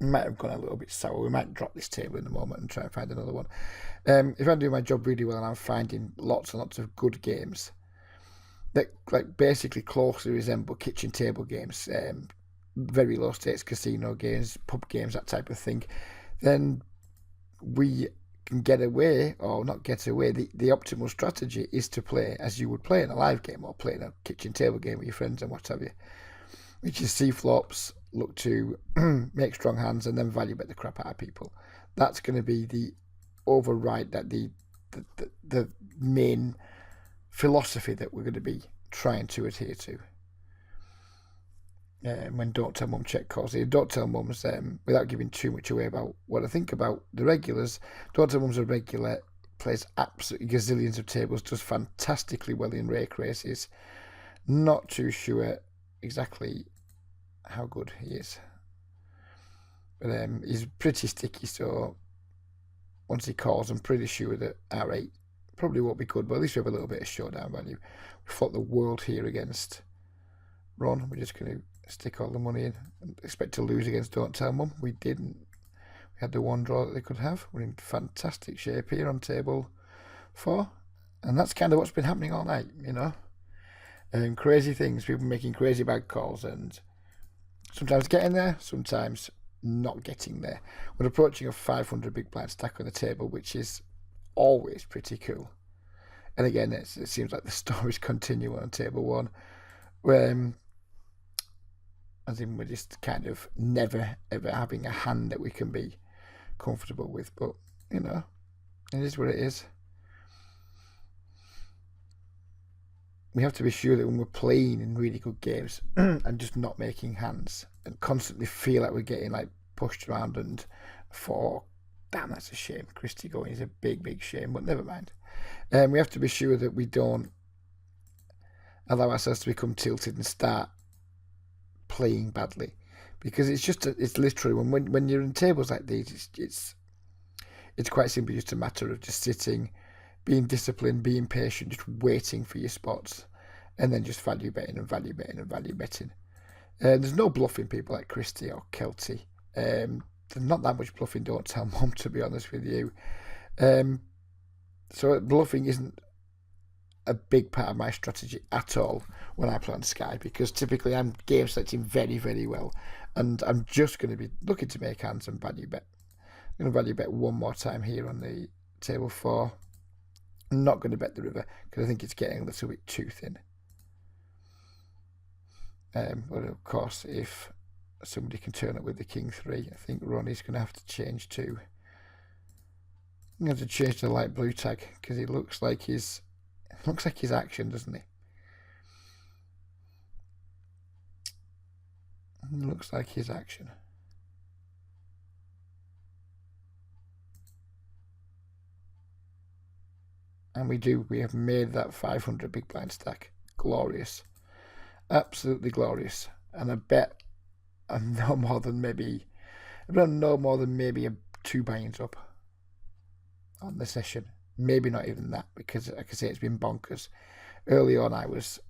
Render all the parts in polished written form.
might have gone a little bit sour. We might drop this table in a moment and try and find another one. If I'm doing my job really well and I'm finding lots and lots of good games that like basically closely resemble kitchen table games, very low stakes casino games, pub games, that type of thing, then we can get away, or not get away. The optimal strategy is to play as you would play in a live game or play in a kitchen table game with your friends and what have you, which is see flops, look to make strong hands, and then value bet the crap out of people. That's going to be the override, that the main philosophy that we're going to be trying to adhere to. When Don't Tell Mum check calls here, Don't Tell Mum's, without giving too much away about what I think about the regulars, Don't Tell Mum's a regular, plays absolutely gazillions of tables, does fantastically well in rake races. Not too sure exactly how good he is, but he's pretty sticky, so once he calls, I'm pretty sure that R8 probably won't be good, but at least we have a little bit of showdown value. We fought the world here against Ron. We're just going to stick all the money in and expect to lose against Don't Tell Mum. We didn't. We had the one draw that they could have. We're in fantastic shape here on table 4, and that's kind of what's been happening all night, you know. Crazy things, people making crazy bad calls, and sometimes getting there, sometimes not getting there. We're approaching a 500 big blind stack on the table, which is always pretty cool. And again, it seems like the stories continue on table 1, where as in we're just kind of never ever having a hand that we can be comfortable with. But you know, it is what it is. We have to be sure that when we're playing in really good games and just not making hands and constantly feel like we're getting like pushed around and for, damn, that's a shame. Christie going is a big shame, but never mind. We have to be sure that we don't allow ourselves to become tilted and start playing badly, because it's literally when you're in tables like these, it's quite simply just a matter of just sitting, being disciplined, being patient, just waiting for your spots, and then just value betting and value betting and value betting. There's no bluffing people like Christie or Kelty. There's not that much bluffing Don't Tell Mum, to be honest with you. So bluffing isn't a big part of my strategy at all when I play on Sky, because typically I'm game selecting very well, and I'm just going to be looking to make hands and value bet. I'm going to value bet one more time here on the table 4. I'm not going to bet the river because I think it's getting a little bit too thin. But of course, if somebody can turn up with the King 3, I think Ronnie's going to have to change to. I'm going to change to the light blue tag because it looks like his action, doesn't he? It looks like his action. And we have made that 500 big blind stack. Glorious. Absolutely glorious. And I bet I'm no more than maybe a 2 buy-ins up on the session. Maybe not even that, because like I say, it's been bonkers. Early on, I was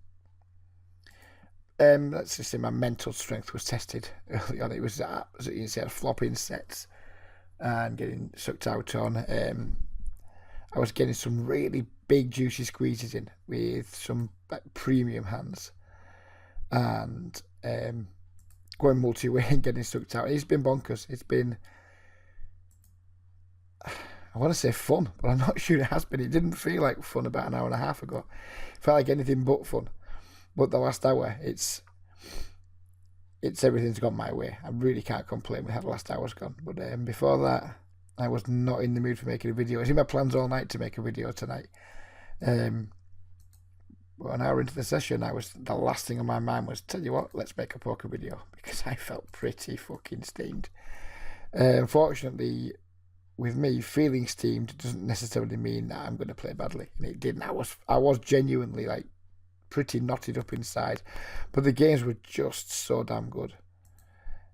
let's just say my mental strength was tested early on. It was you say flopping sets and getting sucked out on. I was getting some really big juicy squeezes in with some like premium hands, and going multi-way and getting sucked out. It's been bonkers. It's been, I want to say fun, but I'm not sure it has been. It didn't feel like fun about an hour and a half ago. It felt like anything but fun. But the last hour, it's everything's gone my way. I really can't complain with how the last hour's gone. But before that, I was not in the mood for making a video. It's in my plans all night to make a video tonight. But an hour into the session, the last thing on my mind was, tell you what, let's make a poker video, because I felt pretty fucking steamed. Unfortunately, with me, feeling steamed doesn't necessarily mean that I'm going to play badly, and it didn't. I was genuinely like pretty knotted up inside, but the games were just so damn good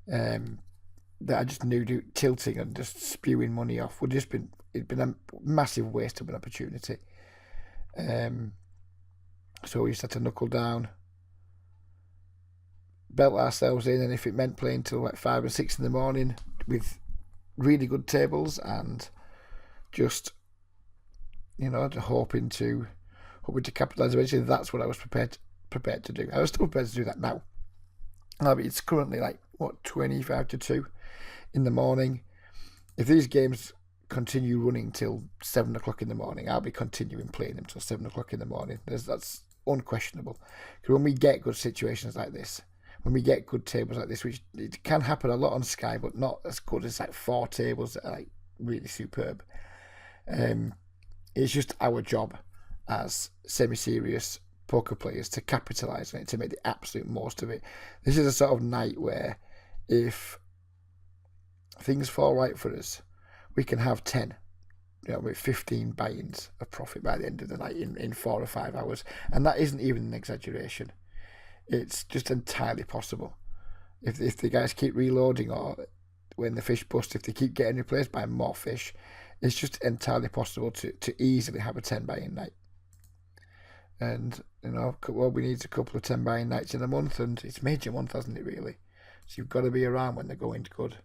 that I just knew tilting and just spewing money off it'd been a massive waste of an opportunity. So we just had to knuckle down, belt ourselves in, and if it meant playing till like 5 or 6 in the morning, with really good tables and just, hoping to capitalise eventually. That's what I was prepared to do. I was still prepared to do that now. It's currently 25 to 2 in the morning. If these games continue running till 7 o'clock in the morning, I'll be continuing playing them till 7 o'clock in the morning. That's unquestionable. Because when we get good situations like this, when we get good tables like this, which it can happen a lot on Sky, but not as good as 4 tables that are really superb. It's just our job as semi-serious poker players to capitalise on it, to make the absolute most of it. This is a sort of night where if things fall right for us, we can have 10, with 15 buy-ins of profit by the end of the night in 4 or 5 hours. And that isn't even an exaggeration. It's just entirely possible. If the guys keep reloading, or when the fish bust, if they keep getting replaced by more fish, it's just entirely possible to easily have a 10 buy-in night. And, we need a couple of 10 buy-in nights in a month, and it's major month, hasn't it, really? So you've got to be around when they're going good.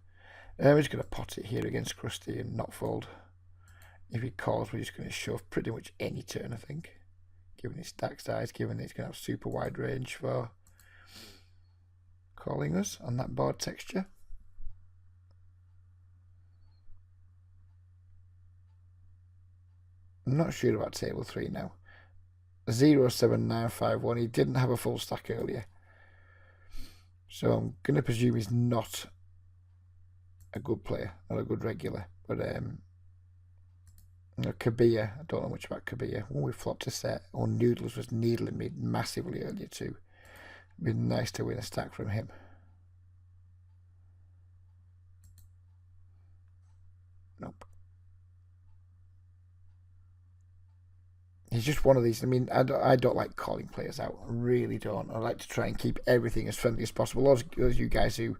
We're just going to pot it here against Krusty and not fold. If he calls, we're just going to shove pretty much any turn, I think. Given his stack size, given that he's going to have super wide range for calling us on that board texture. I'm not sure about table 3 now. 07951, he didn't have a full stack earlier. So I'm going to presume he's not a good player, not a good regular. But Kabir, I don't know much about Kabir. We flopped a set. Noodles was needling me massively earlier too. It'd be nice to win a stack from him. Nope. He's just one of these. I don't like calling players out. I really don't. I like to try and keep everything as friendly as possible. Those you guys who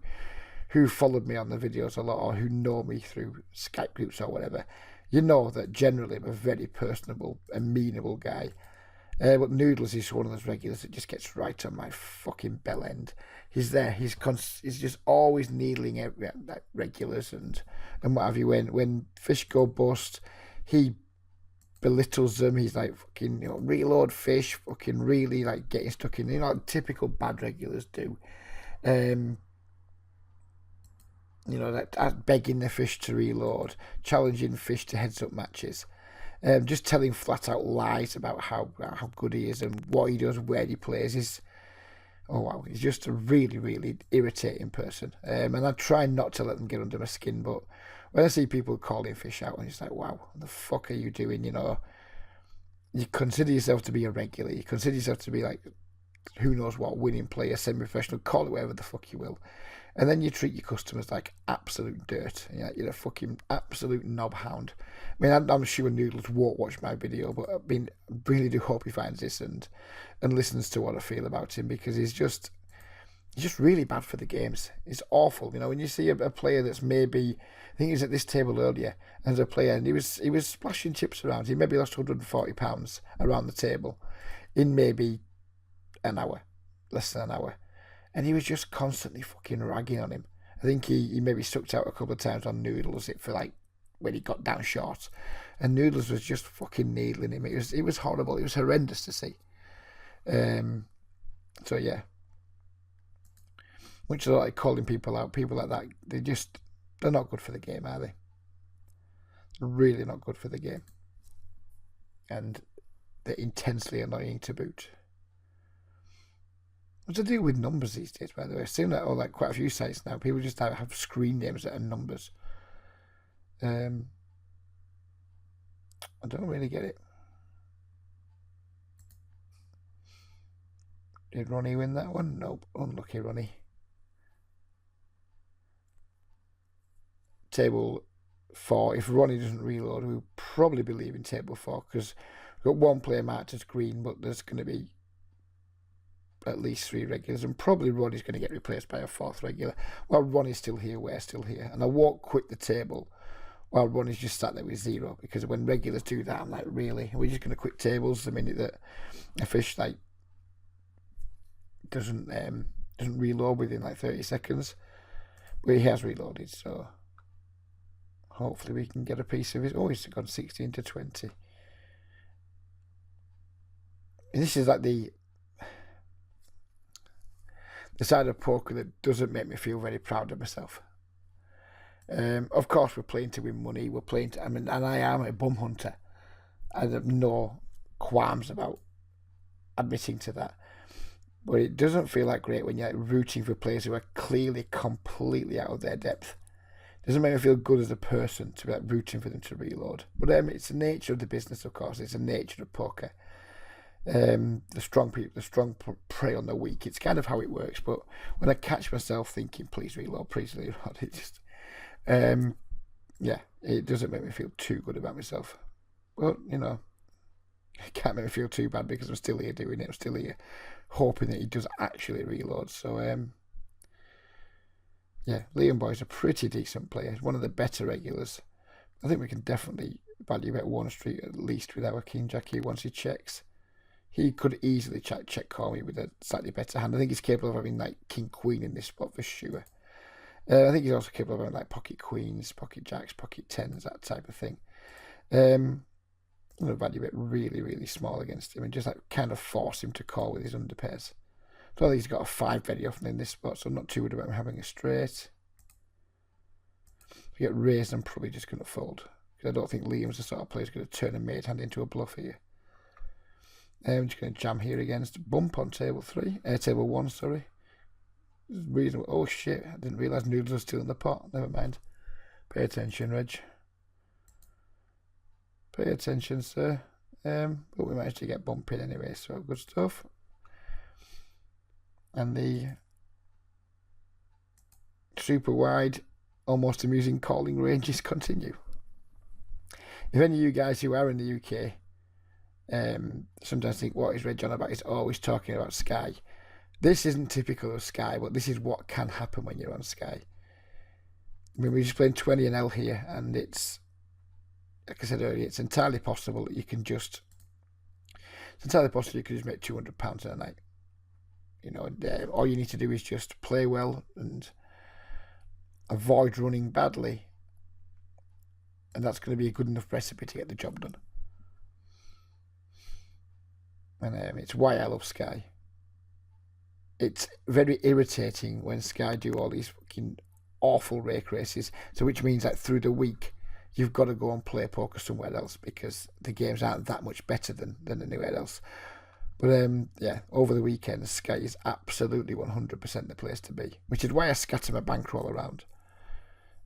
followed me on the videos a lot, or who know me through Skype groups or whatever, you know that generally I'm a very personable, amenable guy. But Noodles is one of those regulars that just gets right on my fucking bell end. He's there. He's just always needling regulars and what have you. When fish go bust, he belittles them. He's like fucking reload fish, fucking really getting stuck in like typical bad regulars do. That begging the fish to reload, challenging fish to heads up matches, just telling flat out lies about how good he is and what he does, where he plays. He's just a really, really irritating person. And I try not to let them get under my skin, but when I see people calling fish out, and it's like, wow, what the fuck are you doing? You consider yourself to be a regular. You consider yourself to be who knows what, winning player, semi-professional, call it whatever the fuck you will. And then you treat your customers like absolute dirt. You're a fucking absolute knob hound. I'm sure Noodles won't watch my video, but I really do hope he finds this and listens to what I feel about him, because he's just really bad for the games. It's awful. When you see a player that's maybe, I think he was at this table earlier as a player, and he was splashing chips around. He maybe lost £140 around the table in maybe an hour, less than an hour. And he was just constantly fucking ragging on him. I think he maybe sucked out a couple of times on Noodles for when he got down short. And Noodles was just fucking needling him. It was horrible. It was horrendous to see. So yeah. Much like calling people out, people like that, they're not good for the game, are they? They're really not good for the game. And they're intensely annoying to boot. What's the deal with numbers these days, by the way? I've seen that quite a few sites now. People just have screen names that are numbers. I don't really get it. Did Ronnie win that one? Nope. Unlucky Ronnie. Table 4. If Ronnie doesn't reload, we'll probably be leaving table 4, because we've got one player marked as green, but there's going to be at least 3 regulars, and probably Ronnie's going to get replaced by a 4th regular. While Ronnie's still here, we're still here, and I won't quit the table while Ronnie's just sat there with 0, because when regulars do that, I'm like, really? We're just going to quit tables the minute that a fish doesn't reload within 30 seconds. But he has reloaded, so hopefully we can get a piece of it. Oh, he's gone 16 to 20. And this is like the side of poker that doesn't make me feel very proud of myself. Of course, we're playing to win money. We're playing to, and I am a bum hunter. I have no qualms about admitting to that. But it doesn't feel like great when you're rooting for players who are clearly completely out of their depth. It doesn't make me feel good as a person to be like rooting for them to reload. But it's the nature of the business, of course. It's the nature of poker. The strong prey on the weak. It's kind of how it works. But when I catch myself thinking, please reload, it just, it doesn't make me feel too good about myself. But, it can't make me feel too bad because I'm still here doing it. I'm still here hoping that he does actually reload. So, Liam Boy's a pretty decent player. He's one of the better regulars. I think we can definitely value bet 1 street at least with our King Jack here once he checks. He could easily check call me with a slightly better hand. I think he's capable of having like King Queen in this spot for sure. I think he's also capable of having like pocket queens, pocket jacks, pocket tens, that type of thing. I'm going to value it really, really small against him and just like kind of force him to call with his underpairs. So he's got a 5 very often in this spot, so I'm not too worried about him having a straight. If you get raised, I'm probably just going to fold because I don't think Liam's the sort of player who's going to turn a made hand into a bluff here. I'm just going to jam here against bump on table 1, sorry. Reasonable. Oh shit, I didn't realise noodles are still in the pot. Never mind. Pay attention, Reg. Pay attention, sir. But we managed to get bumping anyway, so good stuff. And the super wide, almost amusing calling ranges continue. If any of you guys who are in the UK sometimes think, what is Reg on about? He's always talking about Sky. This isn't typical of Sky, but this is what can happen when you're on Sky. I mean, we're just playing 20 and L here, and it's, like I said earlier, it's entirely possible that you can just, make £200 in a night. All you need to do is just play well and avoid running badly, and that's going to be a good enough recipe to get the job done. And it's why I love Sky. It's very irritating when Sky do all these fucking awful rake races. So which means that through the week, you've got to go and play poker somewhere else because the games aren't that much better than anywhere else. But over the weekend, Sky is absolutely 100% the place to be, which is why I scatter my bankroll around.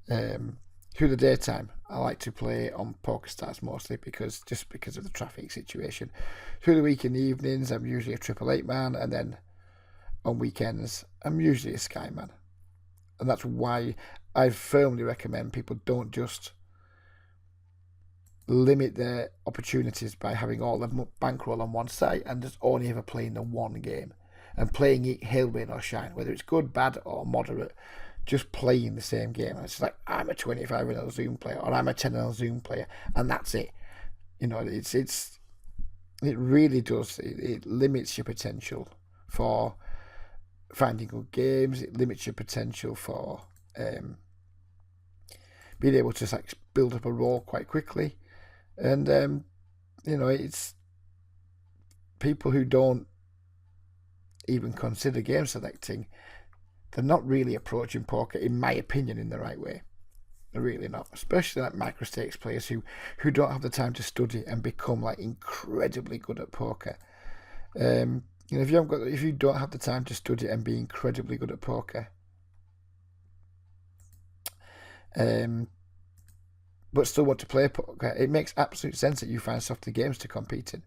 Through the daytime, I like to play on PokerStars mostly because of the traffic situation. Through the week in the evenings, I'm usually a 888 man, and then on weekends, I'm usually a Sky man. And that's why I firmly recommend people don't just limit their opportunities by having all the bankroll on one site and just only ever playing the one game and playing it hail, rain or shine, whether it's good, bad or moderate, just playing the same game. And it's like, I'm a 25 and Zoom player or I'm a 10 and Zoom player, and that's it. It really does. It limits your potential for finding good games. It limits your potential for being able to build up a roll quite quickly. And it's people who don't even consider game selecting, they're not really approaching poker, in my opinion, in the right way. They're really not, especially like micro stakes players who don't have the time to study and become incredibly good at poker. If you don't have the time to study and be incredibly good at poker, but still want to play poker, it makes absolute sense that you find softer games to compete in.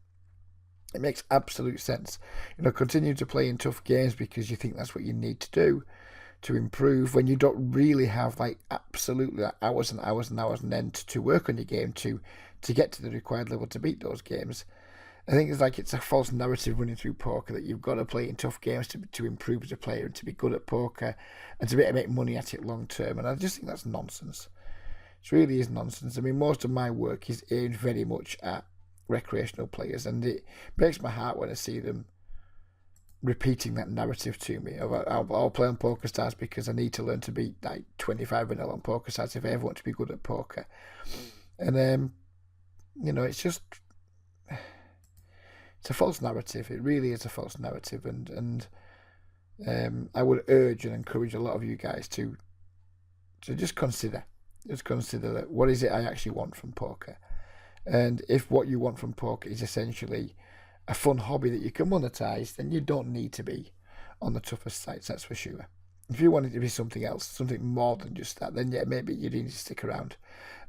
It makes absolute sense. Continue to play in tough games because you think that's what you need to do to improve when you don't really have absolutely hours and hours and hours and end to work on your game to get to the required level to beat those games. I think it's a false narrative running through poker that you've got to play in tough games to improve as a player and to be good at poker and to be able to make money at it long term. And I just think that's nonsense. It really is nonsense. I mean, most of my work is aimed very much at recreational players, and it breaks my heart when I see them repeating that narrative to me. I'll play on PokerStars because I need to learn to beat like 25 vanilla on PokerStars if I ever want to be good at poker. And it's just it's a false narrative. It really is a false narrative, and I would urge and encourage a lot of you guys to just consider that what is it I actually want from poker, and if what you want from poker is essentially a fun hobby that you can monetize, then you don't need to be on the toughest sites, that's for sure. If you want it to be something else, something more than just that, then yeah, maybe you need to stick around.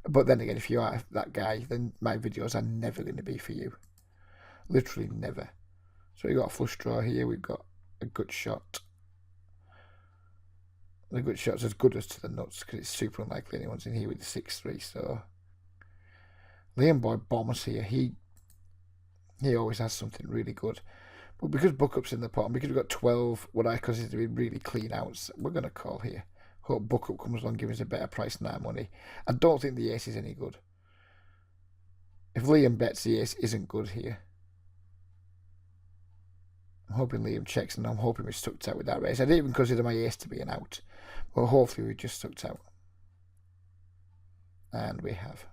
But then again, if you are that guy, then my videos are never going to be for you. Literally never. So we've got a flush draw here, we've got a good shot. The good shot's as good as to the nuts because it's super unlikely anyone's in here with the 6-3. So Liam Boy bombs here. He always has something really good. But because Buckup's in the pot, and because we've got 12 what I consider to be really clean outs, we're going to call here. Hope Buckup comes along and gives us a better price than our money. I don't think the ace is any good. If Liam bets, the ace isn't good here. I'm hoping Liam checks, and I'm hoping we're stuck out with that race. I didn't even consider my ace to be an out. Well, hopefully we just stuck out. And we have.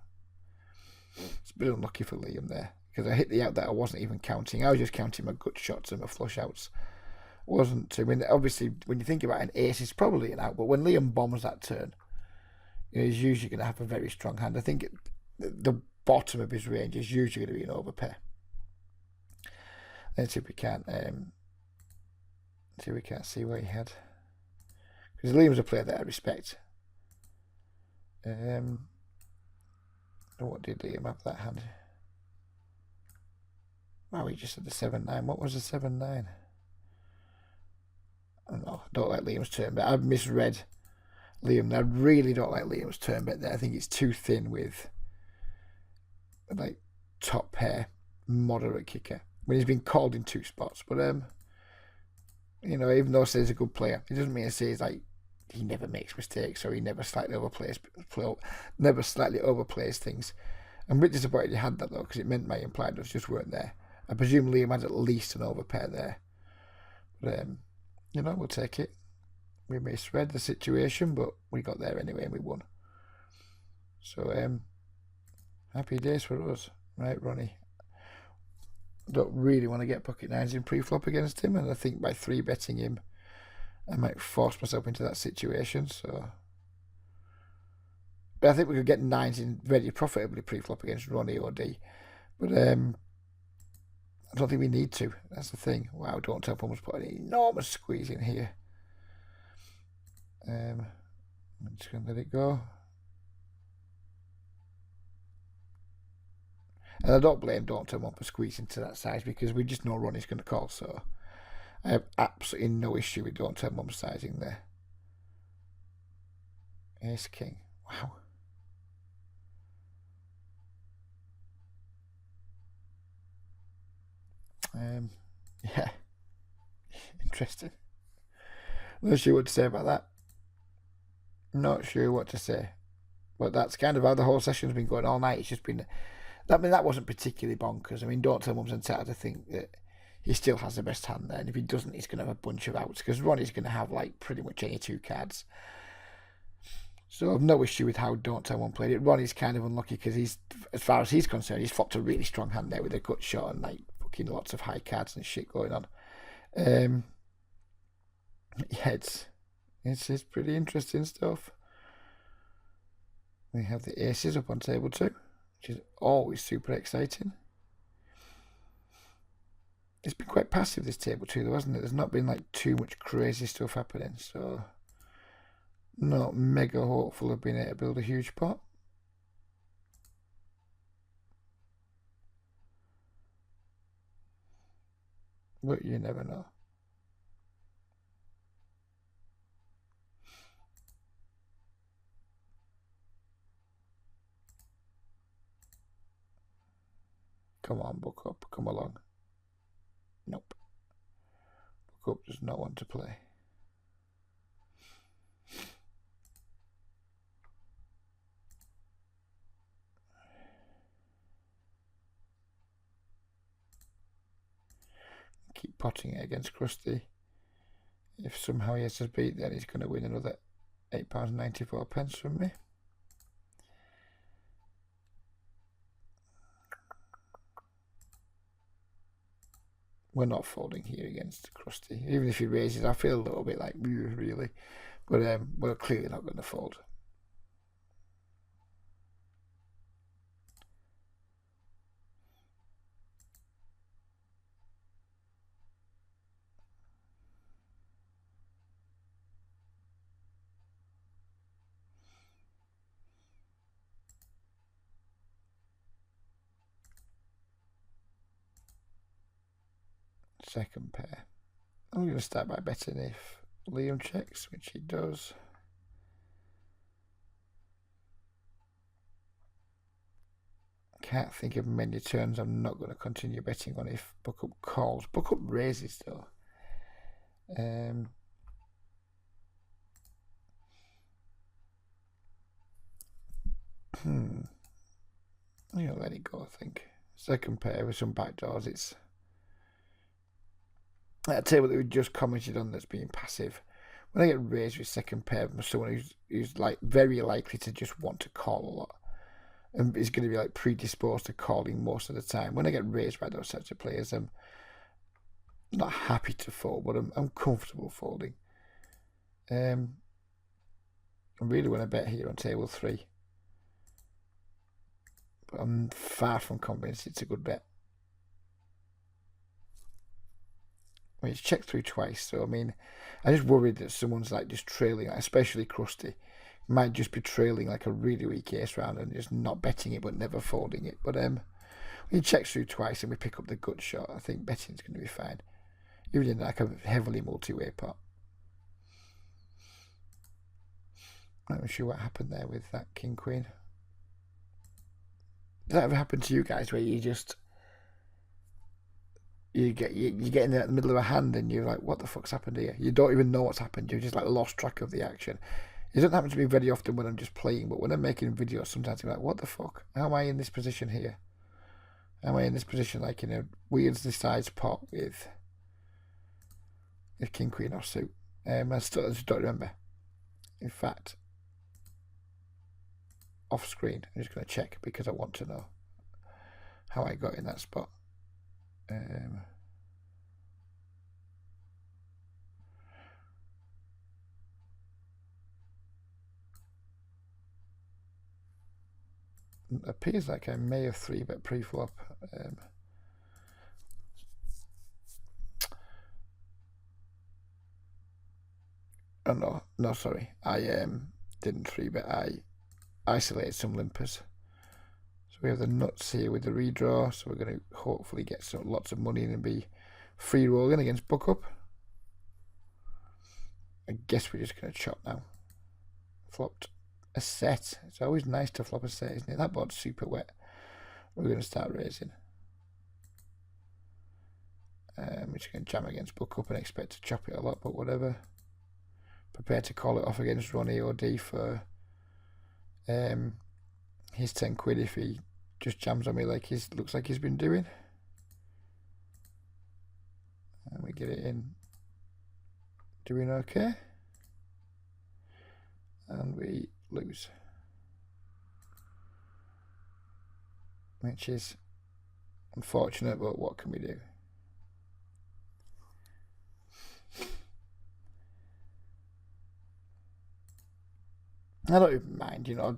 It's a bit unlucky for Liam there, because I hit the out that I wasn't even counting. I was just counting my gut shots and my flush outs. I mean, obviously, when you think about an ace, it's probably an out, but when Liam bombs that turn, he's usually going to have a very strong hand. I think the bottom of his range is usually going to be an overpair. Let's see if we can't see what he had. Because Liam's a player that I respect. What did Liam have that hand? Wow, he just had the 7-9. What was the 7-9? I don't know. I don't like Liam's turn bet. I've misread Liam. I really don't like Liam's turn bet there. I think it's too thin with like top pair, moderate kicker. When he's been called in 2 spots. But even though Say's a good player, it doesn't mean to say he's like he never makes mistakes or he never slightly overplays things. I'm a bit disappointed he had that though, because it meant my implied odds just weren't there. I presume Liam had at least an overpair there. But we'll take it. We misread the situation, but we got there anyway and we won. So happy days for us. Right, Ronnie? I don't really want to get pocket nines in pre-flop against him, and I think by 3-betting him I might force myself into that situation. But I think we could get 9s in very profitably pre-flop against Ronnie or D. But I don't think we need to. That's the thing. Wow, Don't Tell Pummels put an enormous squeeze in here. I'm just going to let it go. And I don't blame Don't Tell Mum for squeezing to that size, because we just know Ronnie's going to call. So I have absolutely no issue with Don't Tell Mum sizing there. Ace King. Wow. Yeah. Interesting. Not sure what to say about that. Not sure what to say. But that's kind of how the whole session's been going all night. It's just been... that wasn't particularly bonkers. I mean, Don't Tell Mum's entitled to think that he still has the best hand there. And if he doesn't, he's going to have a bunch of outs, because Ronnie's going to have like pretty much any 2 cards. So I've no issue with how Don't Tell Mum played it. Ronnie's kind of unlucky because he's, as far as he's concerned, he's flopped a really strong hand there with a gut shot and like fucking lots of high cards and shit going on. Yeah, it's pretty interesting stuff. We have the aces up on table 2, which is always super exciting. It's been quite passive, this table 2, though, hasn't it? There's not been like too much crazy stuff happening, so not mega hopeful of being able to build a huge pot. But you never know. Come on, Buck-up, come along. Nope. Buck-up does not want to play. keep potting it against Krusty. If somehow he has to beat, then he's going to win another £8.94 from me. We're not folding here against Krusty. Even if he raises, I feel a little bit like, really. But we're clearly not going to fold. Second pair. I'm going to start by betting if Liam checks, which he does. Can't think of many turns I'm not going to continue betting on if Buck Up calls. Buck Up raises though. I'm going to let it go, I think. Second pair with some backdoors. It's a table that we just commented on that's being passive. When I get raised with second pair from someone who's like very likely to just want to call a lot and is going to be like predisposed to calling most of the time. When I get raised by those types of players, I'm not happy to fold, but I'm comfortable folding. I really want to bet here on table 3. But I'm far from convinced it's a good bet. I mean, it's checked through twice, so I mean, I'm just worried that someone's like just trailing, especially Krusty, might just be trailing like a really weak ace round and just not betting it but never folding it. But when he checks through twice and we pick up the gut shot, I think betting's going to be fine, even in like a heavily multi-way pot. I'm not sure what happened there with that King Queen. Does that ever happen to you guys where you get in the middle of a hand and you're like, what the fuck's happened here? You don't even know what's happened. You've just like lost track of the action. It doesn't happen to me very often when I'm just playing, but when I'm making videos, sometimes I'm like, what the fuck? How am I in this position here? How am I in this position like in a weirdly sized pot with King Queen or suit? I just don't remember. In fact, off screen, I'm just going to check because I want to know how I got in that spot. It appears like I may have 3-bet pre-flop. Oh no, sorry. I didn't 3-bet. I isolated some limpers. So we have the nuts here with the redraw. So we're going to hopefully get lots of money in and be free rolling against Buck Up. I guess we're just going to chop now. Flopped a set. It's always nice to flop a set, isn't it? That board's super wet. We're going to start raising. We're just going to jam against Buck Up and expect to chop it a lot, but whatever. Prepared to call it off against Ronnie OD for his 10 quid if he just jams on me like looks like he's been doing. And we get it in. Doing okay. And we lose. Which is unfortunate, but what can we do? I don't even mind, you know.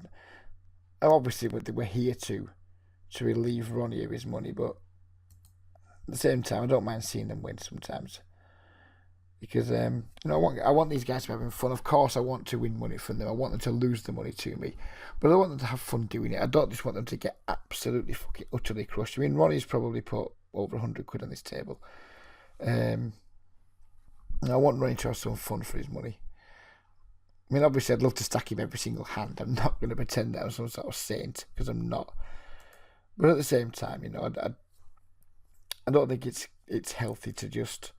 Obviously, we're here to relieve Ronnie of his money, but at the same time, I don't mind seeing them win sometimes. Because you know, I want these guys to be having fun. Of course, I want to win money from them. I want them to lose the money to me, but I want them to have fun doing it. I don't just want them to get absolutely fucking utterly crushed. I mean, Ronnie's probably put over 100 quid on this table. And I want Ronnie to have some fun for his money. I mean, obviously, I'd love to stack him every single hand. I'm not going to pretend that I'm some sort of saint because I'm not. But at the same time, you know, I don't think it's healthy to just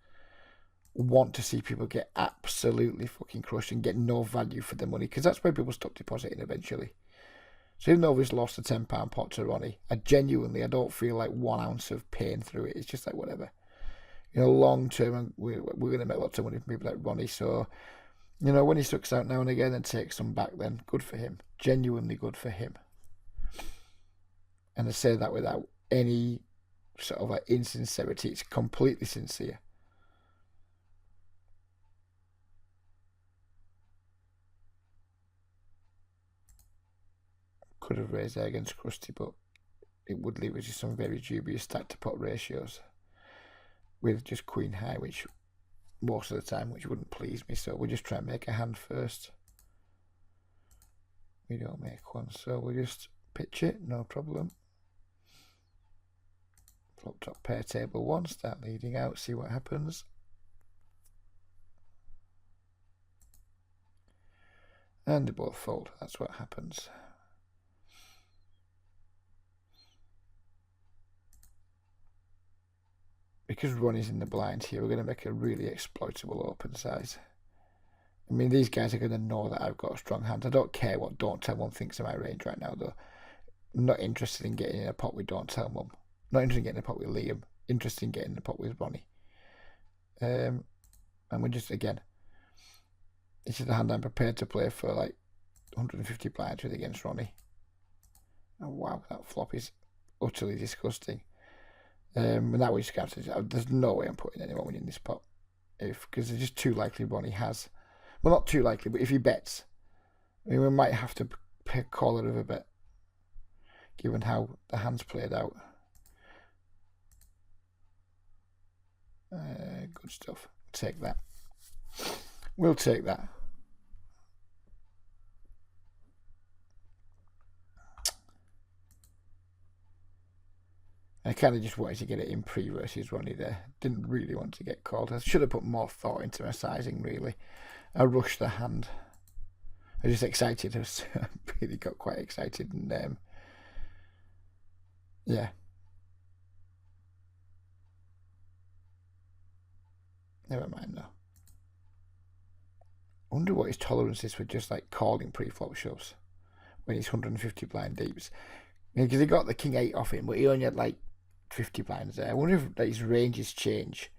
want to see people get absolutely fucking crushed and get no value for their money, because that's where people stop depositing eventually. So even though we've lost a £10 pot to Ronnie, I don't feel like 1 ounce of pain through it. It's just like whatever. long term, we're going to make lots of money from people like Ronnie. So, when he sucks out now and again and takes some back, then good for him. Genuinely good for him. And I say that without any sort of like insincerity. It's completely sincere. Could have raised there against Krusty, but it would leave us with some very dubious stack to pot ratios with just queen high, which most of the time, which wouldn't please me. So we'll just try and make a hand first. We don't make one, so we'll just pitch it, no problem. Flop top pair table 1, start leading out, see what happens. And they both fold, that's what happens. Because Ronnie's in the blind here, we're going to make a really exploitable open size. I mean, these guys are going to know that I've got a strong hand. I don't care what Don't Tell Mum thinks of my range right now, though. I'm not interested in getting in a pot with Don't Tell Mum. Not interested in getting in a pot with Liam. Interested in getting in a pot with Ronnie. And we're just, again, this is the hand I'm prepared to play for like 150 blinds with against Ronnie. Oh, wow, that flop is utterly disgusting. And that way you just there's no way I'm putting anyone in this pot. Because it's just too likely Ronnie has. Well, not too likely, but if he bets, I mean, we might have to call it a bit, given how the hand's played out. Good stuff. Take that. We'll take that. I kind of just wanted to get it in pre versus Ronnie there. Didn't really want to get called. I should have put more thought into my sizing, really. I rushed the hand. I was just excited. I really got quite excited. And yeah. Never mind though. I wonder what his tolerance is for just like calling pre-flop shoves when he's 150 blind deeps. Because he got the king 8 off him, but he only had like 50 blinds there. I wonder if his ranges change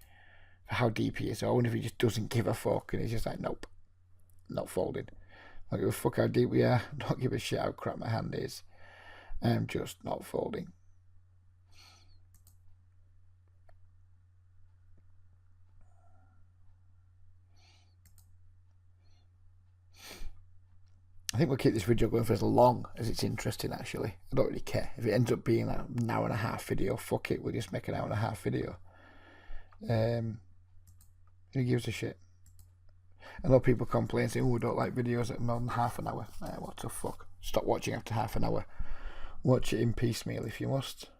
for how deep he is. So I wonder if he just doesn't give a fuck and he's just like, nope, not folding. I don't give a fuck how deep we are. Don't give a shit how crap my hand is. I'm just not folding. I think we'll keep this video going for as long as it's interesting, actually. I don't really care. If it ends up being like an hour and a half video, fuck it, we'll just make an hour and a half video. Who gives a shit? I know people complain saying, oh, we don't like videos at more than half an hour. What the fuck? Stop watching after half an hour. Watch it in piecemeal if you must.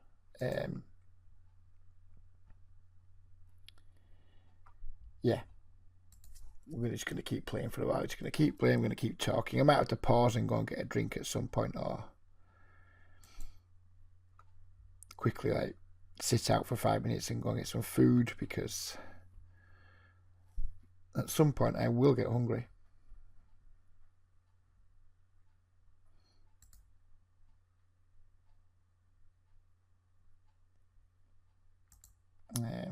Yeah. We're just going to keep playing for a while. Just going to keep playing. We're going to keep talking. I might have to pause and go and get a drink at some point, or quickly like sit out for 5 minutes and go and get some food, because at some point I will get hungry.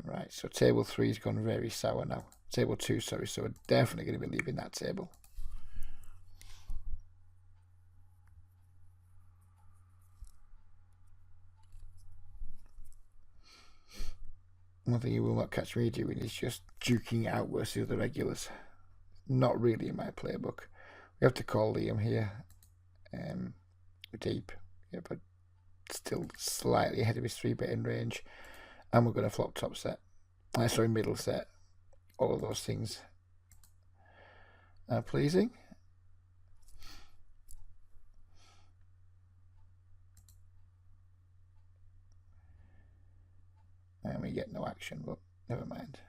Right, so table 3's gone very sour now. Table 2, sorry, so we're definitely going to be leaving that table. One thing you will not catch me doing is just duking out versus the regulars. Not really in my playbook. We have to call Liam here. Deep, yeah, but still slightly ahead of his 3-betting range. And we're going to flop top set. Sorry, middle set. All of those things are pleasing. And we get no action, but never mind.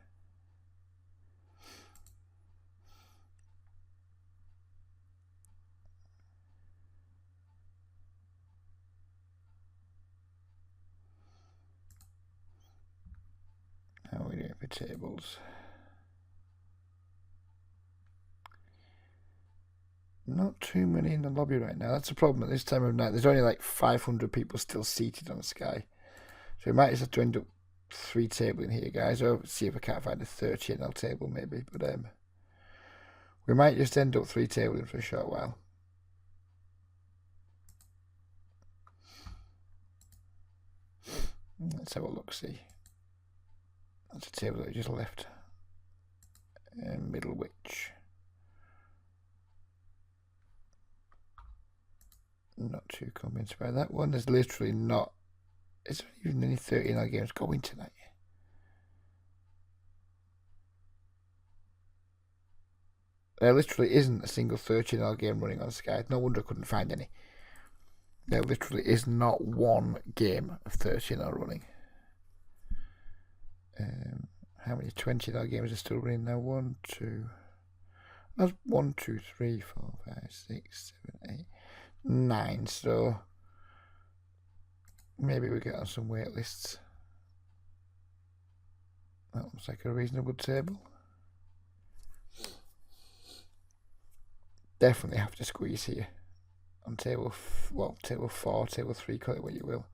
How are we doing for tables? Not too many in the lobby right now. That's the problem at this time of night. There's only like 500 people still seated on the Sky. So we might just have to end up 3 table in here, guys. I'll see if I can't find a 13L table, maybe. But we might just end up 3 tabling for a short while. Let's have a look, see. That's a table that I just left. Middle witch. Not too convinced by that one. There's literally not. Is there even any 13L games going tonight? There literally isn't a single 13L game running on Sky. No wonder I couldn't find any. There literally is not one game of 13L running. How many 20L games are still running now? 1, 2. That's 1, 2, 3, 4, 5, 6, 7, 8, 9. So maybe we get on some wait lists. That looks like a reasonable table. Definitely have to squeeze here on table 4, table 3, call it what you will.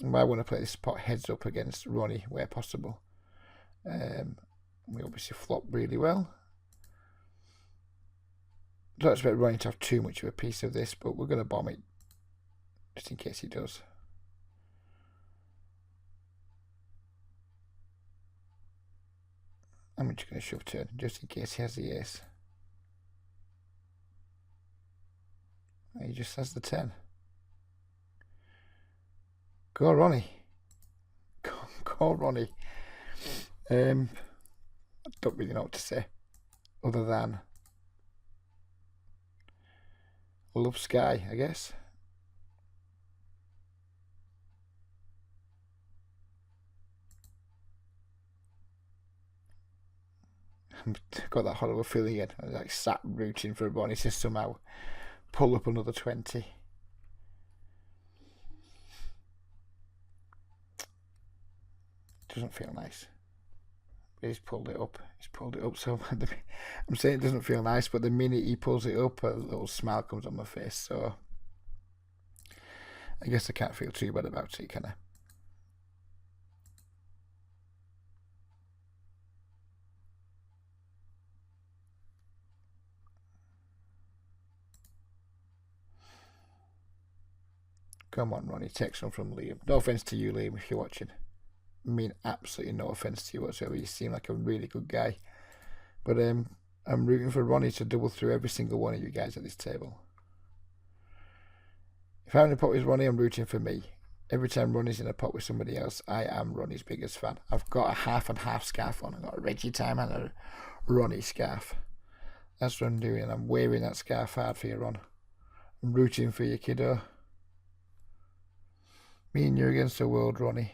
I want to play this pot heads up against Ronnie where possible. We obviously flop really well. Don't expect Ronnie to have too much of a piece of this, but we're going to bomb it just in case he does. I'm just going to shove turn just in case he has the ace. He just has the 10. Go Ronnie. Go Ronnie. I don't really know what to say other than love Sky, I guess. I've got that horrible feeling again. I was like sat rooting for Ronnie to somehow pull up another 20. Doesn't feel nice. He's pulled it up. So I'm saying it doesn't feel nice, but the minute he pulls it up, a little smile comes on my face. So I guess I can't feel too bad about it, can I? Come on, Ronnie, take some from Liam. No offense to you, Liam, if you're watching. I mean, absolutely no offense to you whatsoever. You seem like a really good guy. But I'm rooting for Ronnie to double through every single one of you guys at this table. If I'm in a pot with Ronnie, I'm rooting for me. Every time Ronnie's in a pot with somebody else, I am Ronnie's biggest fan. I've got a half and half scarf on. I've got a Reggie time and a Ronnie scarf. That's what I'm doing. I'm waving that scarf hard for you, Ron. I'm rooting for you, kiddo. Me and you against the world, Ronnie.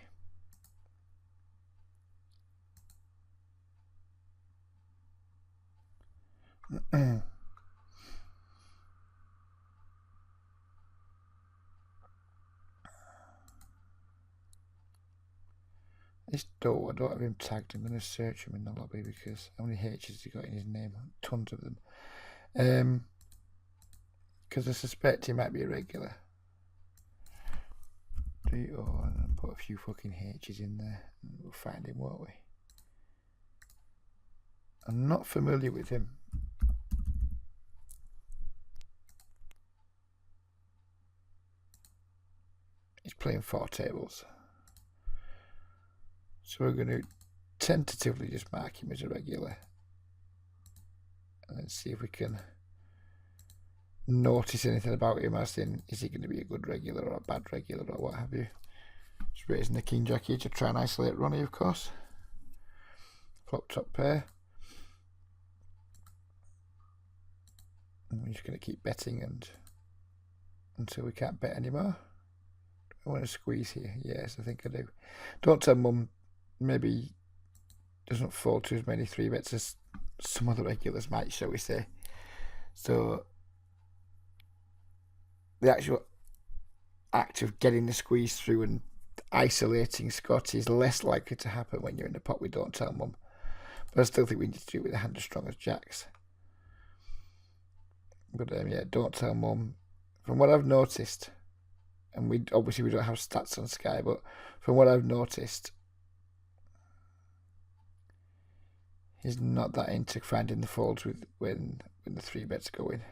This door, I don't have him tagged. I'm going to search him in the lobby because how many H's has he got in his name? Tons of them. Because I suspect he might be a regular. And put a few fucking H's in there. And we'll find him, won't we? I'm not familiar with him. He's playing 4 tables. So we're going to tentatively just mark him as a regular. And then see if we can notice anything about him, as in, is he going to be a good regular or a bad regular or what have you. Just raising the king jack here to try and isolate Ronnie, of course. Flop top pair. And we're just going to keep betting until we can't bet anymore. I want to squeeze here. Yes, I think I do. Don't tell Mum maybe doesn't fall to as many 3 bets as some other regulars might, shall we say. So the actual act of getting the squeeze through and isolating Scott is less likely to happen when you're in a pot with Don't Tell Mum. But I still think we need to do it with a hand as strong as Jacks. But yeah, Don't Tell Mum, from what I've noticed, And we don't have stats on Sky, but from what I've noticed, he's not that into finding the folds with when the 3 bets go in.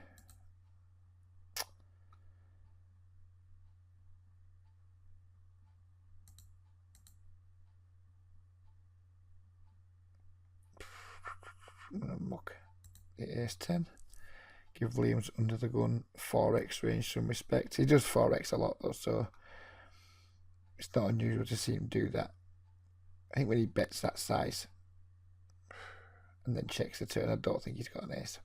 I'm gonna muck the ace-10. Give Liam's under the gun 4x range some respect. He does 4x a lot though, so it's not unusual to see him do that. I think when he bets that size and then checks the turn, I don't think he's got an ace.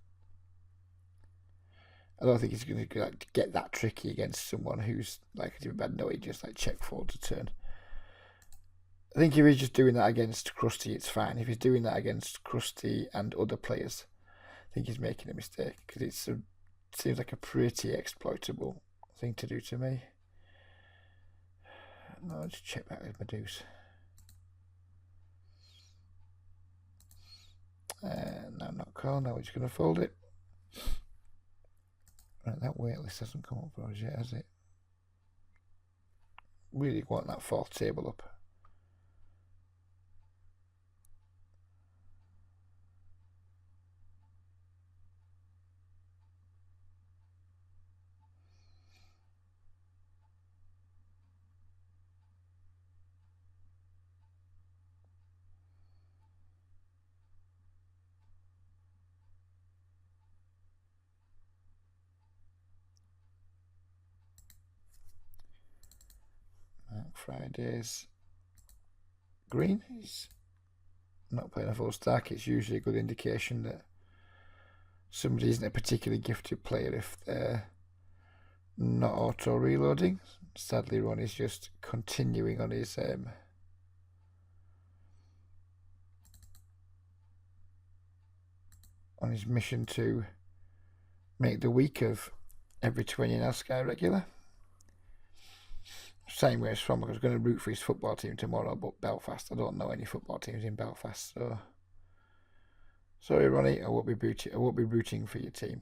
I don't think he's going to get that tricky against someone who's likely to be bad. No, he just check fold to turn. I think if he's just doing that against Krusty, it's fine. If he's doing that against Krusty and other players, I think he's making a mistake, because it seems like a pretty exploitable thing to do to me. No, I'll just check back with my deuce. No, not call. Now we're just going to fold it. Right, that waitlist hasn't come up for us yet, has it? Really want that 4th table up. Friday's green. He's not playing a full stack. It's usually a good indication that somebody isn't a particularly gifted player if they're not auto reloading. Sadly, Ron is just continuing on his mission to make the week of every 20 now Sky regular. Same way as from, I was going to root for his football team tomorrow, but Belfast, I don't know any football teams in Belfast, so sorry, Ronnie, I won't be rooting for your team.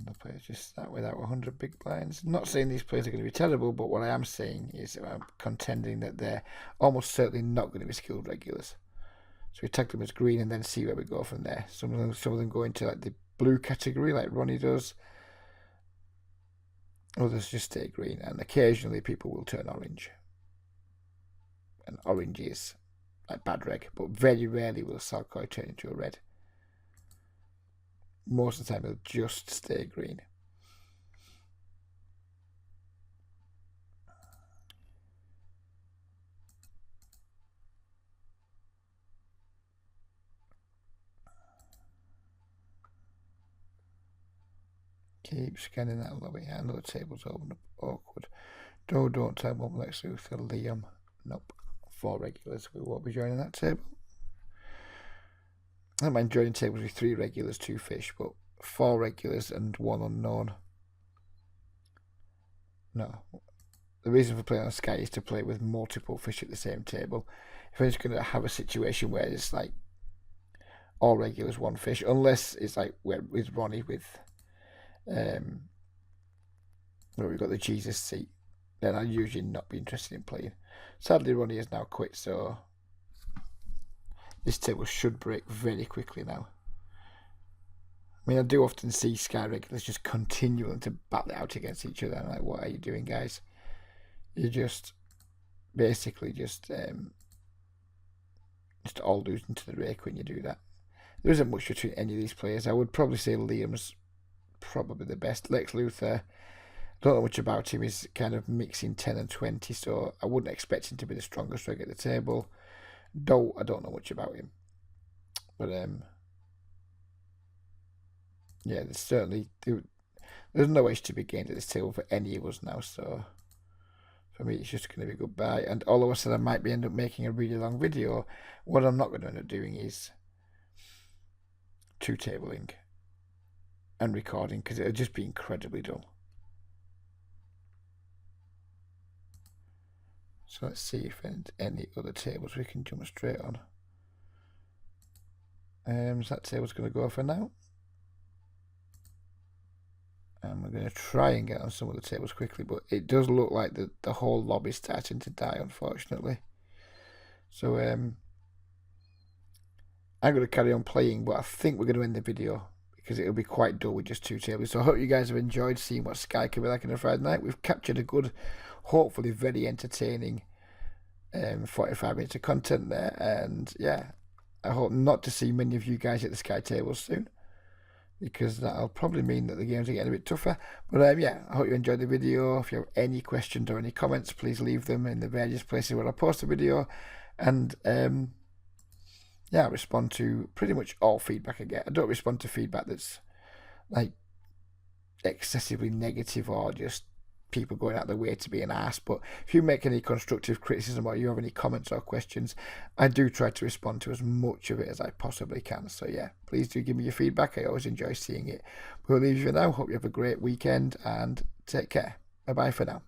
The players just start without 100 big blinds. I'm not saying these players are going to be terrible, but what I am saying is I'm contending that they're almost certainly not going to be skilled regulars. So we tag them as green and then see where we go from there. Some of them go into the blue category like Ronnie does. Others just stay green, and occasionally people will turn orange. And orange is bad reg, but very rarely will Salkoi turn into a red. Most of the time it'll just stay green. Keep scanning that lobby. I know the table's open up. Awkward. Don't tell Mum Lex Luthor, Liam. Nope. 4 regulars. We won't be joining that table. I don't mind joining tables with 3 regulars, 2 fish, but 4 regulars and 1 unknown. No. The reason for playing on Sky is to play with multiple fish at the same table. If I'm just going to have a situation where it's all regulars, 1 fish, unless it's with Ronnie with where we've got the Jesus seat, then I'd usually not be interested in playing. Sadly, Ronnie has now quit, so this table should break very quickly now. I mean, I do often see Sky regulars just continuing to battle it out against each other. I'm like, what are you doing, guys? You're just basically just all losing to the rake when you do that. There isn't much between any of these players. I would probably say Liam's probably the best. Lex Luthor, I don't know much about him. He's kind of mixing 10 and 20, so I wouldn't expect him to be the strongest reg at the table. Though I don't know much about him. But yeah, there's no edge to be gained at this table for any of us now, so for me it's just going to be goodbye. And although I said I might end up making a really long video, what I'm not going to end up doing is 2-tabling and recording, because it'll just be incredibly dull. So let's see if any other tables we can jump straight on. So that table's going to go for now. I'm going to try and get on some of the tables quickly, but it does look like the whole lobby's starting to die, unfortunately. So I'm going to carry on playing, but I think we're going to end the video because it'll be quite dull with just 2 tables. So I hope you guys have enjoyed seeing what Sky can be like on a Friday night. We've captured a good, hopefully very entertaining 45 minutes of content there. And yeah, I hope not to see many of you guys at the Sky tables soon, because that'll probably mean that the games are getting a bit tougher. But yeah, I hope you enjoyed the video. If you have any questions or any comments, please leave them in the various places where I post the video. And yeah, I respond to pretty much all feedback I get. I don't respond to feedback that's like excessively negative or just people going out of their way to be an ass. But if you make any constructive criticism or you have any comments or questions, I do try to respond to as much of it as I possibly can. So yeah, please do give me your feedback. I always enjoy seeing it. We'll leave you for now. Hope you have a great weekend and take care. Bye bye for now.